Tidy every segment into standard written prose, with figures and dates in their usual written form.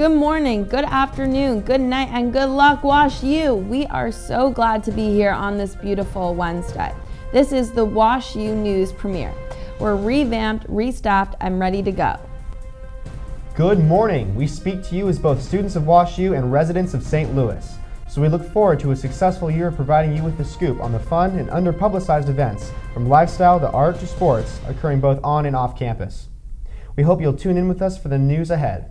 Good morning, good afternoon, good night, and good luck, WashU. We are so glad to be here on this beautiful Wednesday. This is the WashU News premiere. We're revamped, restaffed, and ready to go. Good morning. We speak to you as both students of WashU and residents of St. Louis. So we look forward to a successful year of providing you with the scoop on the fun and underpublicized events, from lifestyle to art to sports, occurring both on and off campus. We hope you'll tune in with us for the news ahead.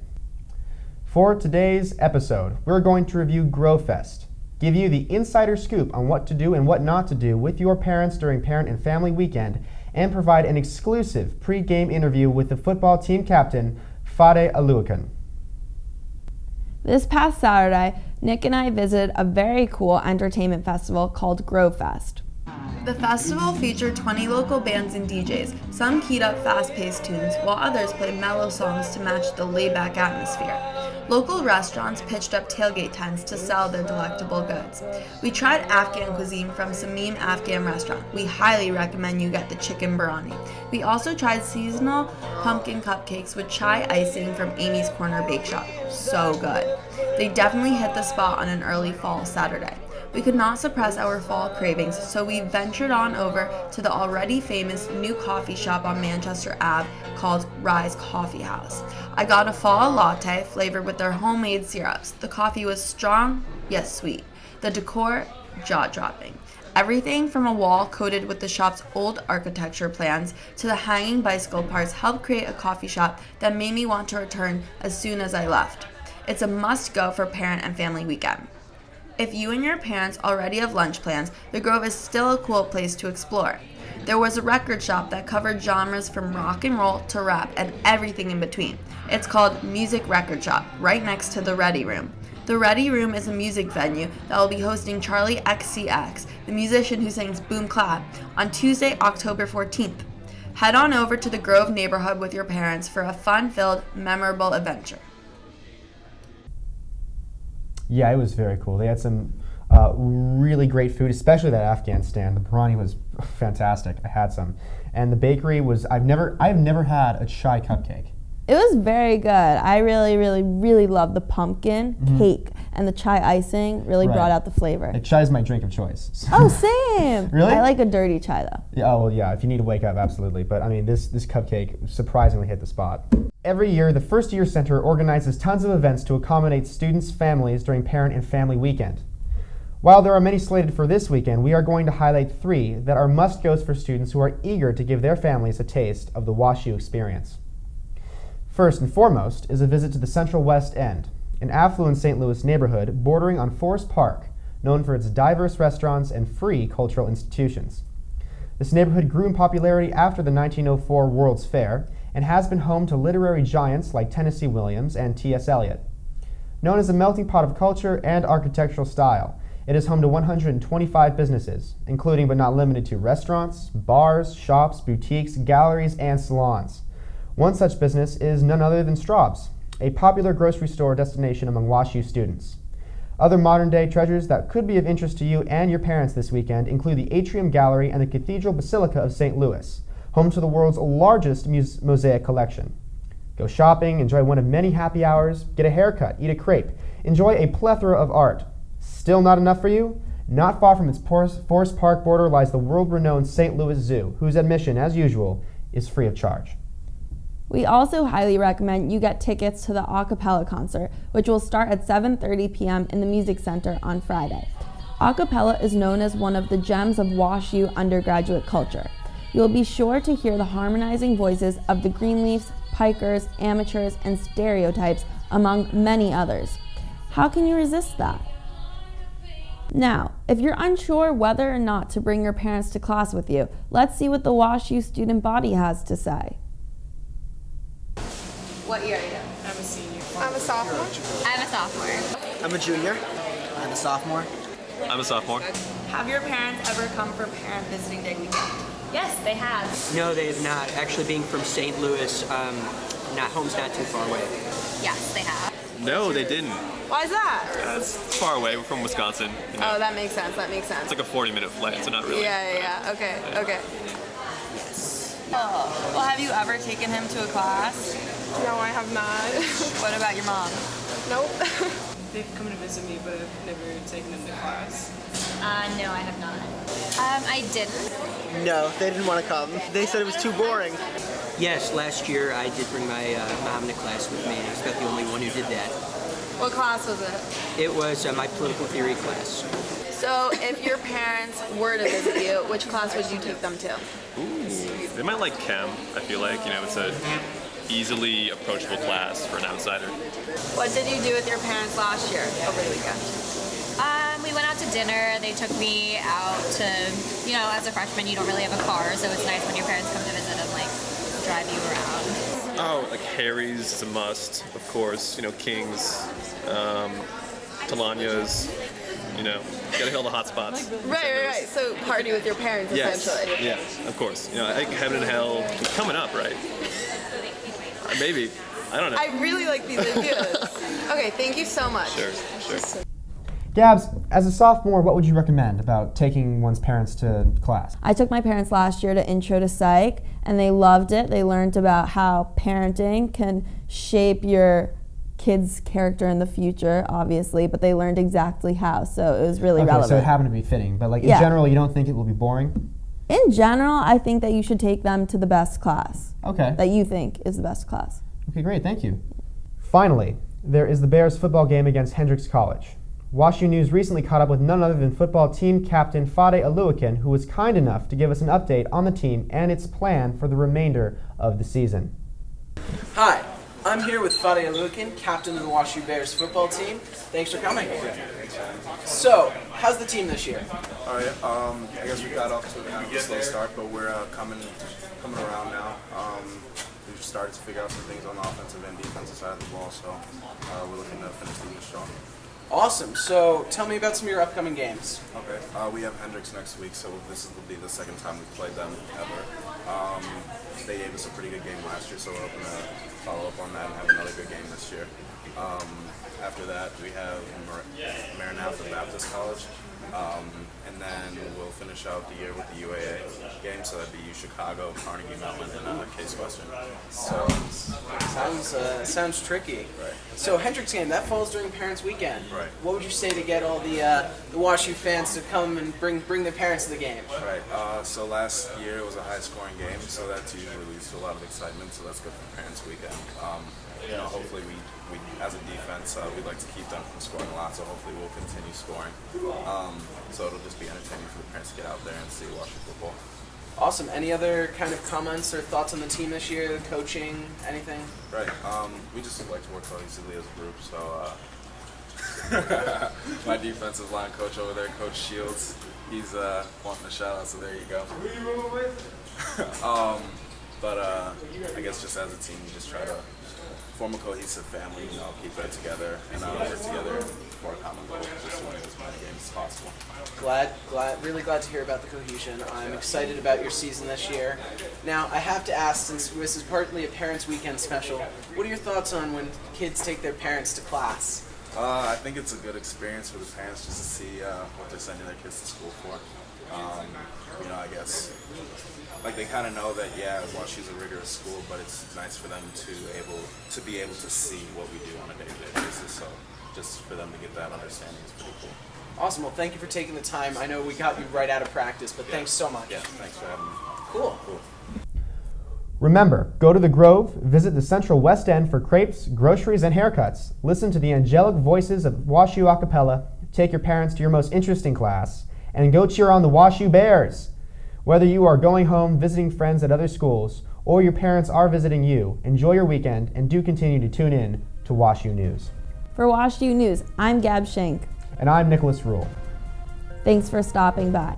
For today's episode, we're going to review GrowFest, give you the insider scoop on what to do and what not to do with your parents during Parent and Family Weekend, and provide an exclusive pre-game interview with the football team captain, Fade Aluakan. This past Saturday, Nick and I visited a very cool entertainment festival called GrowFest. The festival featured 20 local bands and DJs. Some keyed up fast-paced tunes, while others played mellow songs to match the laid-back atmosphere. Local restaurants pitched up tailgate tents to sell their delectable goods. We tried Afghan cuisine from Samim Afghan restaurant. We highly recommend you get the chicken biryani. We also tried seasonal pumpkin cupcakes with chai icing from Amy's Corner Bake Shop. So good. They definitely hit the spot on an early fall Saturday. We could not suppress our fall cravings, so we ventured on over to the already famous new coffee shop on Manchester Ave called Rise Coffee House. I got a fall latte flavored with their homemade syrups. The coffee was strong, yet sweet. The decor, jaw-dropping. Everything from a wall coated with the shop's old architecture plans to the hanging bicycle parts helped create a coffee shop that made me want to return as soon as I left. It's a must-go for Parent and Family Weekend. If you and your parents already have lunch plans, the Grove is still a cool place to explore. There was a record shop that covered genres from rock and roll to rap and everything in between. It's called Music Record Shop, right next to the Ready Room. The Ready Room is a music venue that will be hosting Charlie XCX, the musician who sings Boom Clap, on Tuesday, October 14th. Head on over to the Grove neighborhood with your parents for a fun-filled, memorable adventure. Yeah, it was very cool. They had some really great food, especially that Afghan stand. The biryani was fantastic. I had some. And the bakery was, I've never had a chai cupcake. It was very good. I really love the pumpkin cake, and the chai icing really brought out the flavor. Chai is my drink of choice. So. Oh, same. Really? I like a dirty chai though. Yeah, oh, well, yeah, if you need to wake up, absolutely. But I mean, this cupcake surprisingly hit the spot. Every year, the First Year Center organizes tons of events to accommodate students' families during Parent and Family Weekend. While there are many slated for this weekend, we are going to highlight 3 that are must-goes for students who are eager to give their families a taste of the WashU experience. First and foremost is a visit to the Central West End, an affluent St. Louis neighborhood bordering on Forest Park, known for its diverse restaurants and free cultural institutions. This neighborhood grew in popularity after the 1904 World's Fair and has been home to literary giants like Tennessee Williams and T.S. Eliot. Known as a melting pot of culture and architectural style, it is home to 125 businesses, including but not limited to restaurants, bars, shops, boutiques, galleries, and salons. One such business is none other than Straub's, a popular grocery store destination among WashU students. Other modern-day treasures that could be of interest to you and your parents this weekend include the Atrium Gallery and the Cathedral Basilica of St. Louis, home to the world's largest mosaic collection. Go shopping, enjoy one of many happy hours, get a haircut, eat a crepe, enjoy a plethora of art. Still not enough for you? Not far from its Forest Park border lies the world-renowned St. Louis Zoo, whose admission, as usual, is free of charge. We also highly recommend you get tickets to the a cappella concert, which will start at 7:30 p.m. in the Music Center on Friday. A cappella is known as one of the gems of WashU undergraduate culture. You'll be sure to hear the harmonizing voices of the Greenleafs, Pikers, Amateurs, and Stereotypes, among many others. How can you resist that? Now, if you're unsure whether or not to bring your parents to class with you, let's see what the WashU student body has to say. What year are you? I'm a senior. I'm a sophomore. I'm a sophomore. I'm a junior. I'm a sophomore. I'm a sophomore. Have your parents ever come for Parent Visiting Day weekend? Yes, they have. No, they have not. Actually, being from St. Louis, home's not too far away. Yes, they have. No, they didn't. Why is that? It's far away. We're from Wisconsin. You know. Oh, that makes sense. It's like a 40-minute flight, so not really. Yeah. Okay. Well, have you ever taken him to a class? No, I have not. What about your mom? Nope. They've come to visit me, but I've never taken them to class. No, I have not. I didn't. No, they didn't want to come. They said it was too boring. Yes, last year I did bring my mom to class with me. I was about the only one who did that. What class was it? It was my political theory class. So, if your parents were to visit you, which class would you take them to? Ooh, they might like chem. I feel like, it's a easily approachable class for an outsider. What did you do with your parents last year over the weekend? We went out to dinner. They took me out to, as a freshman, you don't really have a car, so it's nice when your parents come to visit and drive you around. Oh, like Harry's is a must, of course. King's, Talania's. Gotta hit all the hot spots. Right. So, party with your parents, essentially. Yes, of course. I think Heaven and Hell coming up, right? Maybe. I don't know. I really like these ideas. Okay, thank you so much. Sure. Gabs, as a sophomore, what would you recommend about taking one's parents to class? I took my parents last year to Intro to Psych, and they loved it. They learned about how parenting can shape your kid's character in the future, obviously, but they learned exactly how, so it was really relevant. So it happened to be fitting, but in general, you don't think it will be boring? In general, I think that you should take them to the best class. Okay. That you think is the best class. Okay, great, thank you. Finally, there is the Bears football game against Hendrix College. WashU News recently caught up with none other than football team captain Fade Aluakin, who was kind enough to give us an update on the team and its plan for the remainder of the season. Hi, I'm here with Fade Aluakin, captain of the WashU Bears football team. Thanks for coming. So, how's the team this year? All right. I guess we got off to kind of a slow start, but we're coming around now. We've started to figure out some things on the offensive and defensive side of the ball, so we're looking to finish the year strong. Awesome. So, tell me about some of your upcoming games. Okay. We have Hendrix next week, so this will be the second time we've played them ever. They gave us a pretty good game last year, so we're hoping to follow up on that and have another good game this year. After that, we have Maranatha Baptist College, and then we'll finish out the year with the UAA game, so that'd be U Chicago, Carnegie Mellon, and Case Western. So sounds tricky. Right. So Hendrix game that falls during Parents Weekend. Right. What would you say to get all the WashU fans to come and bring their parents to the game? Right. So last year it was a high-scoring game, so that's usually leads to a lot of excitement. So that's good for Parents Weekend. Hopefully we as a defense, we'd like to keep them from scoring a lot. So hopefully we'll continue scoring. So it'll just be entertaining for the parents to get out there and see WashU football. Awesome. Any other kind of comments or thoughts on the team this year? Coaching? Anything? Right. We just like to work cohesively as a group. So my defensive line coach over there, Coach Shields, he's wanting a shout out. So there you go. But I guess just as a team, we just try to form a cohesive family, keep it together, and work together for a common goal, just to win as many games as possible. Really glad to hear about the cohesion. I'm excited about your season this year. Now, I have to ask, since this is partly a Parents' Weekend special, what are your thoughts on when kids take their parents to class? I think it's a good experience for the parents just to see what they're sending their kids to school for. I guess they kind of know that WashU is a rigorous school, but it's nice for them to be able to see what we do on a day-to-day basis. So just for them to get that understanding is pretty cool. Awesome. Well, thank you for taking the time. I know we got you right out of practice, but thanks so much. Yeah, thanks for having me. Cool. Remember, go to the Grove, visit the Central West End for crepes, groceries, and haircuts. Listen to the angelic voices of WashU a cappella, take your parents to your most interesting class, and go cheer on the WashU Bears. Whether you are going home, visiting friends at other schools, or your parents are visiting you, enjoy your weekend and do continue to tune in to WashU News. For WashU News, I'm Gab Schenk. And I'm Nicholas Rule. Thanks for stopping by.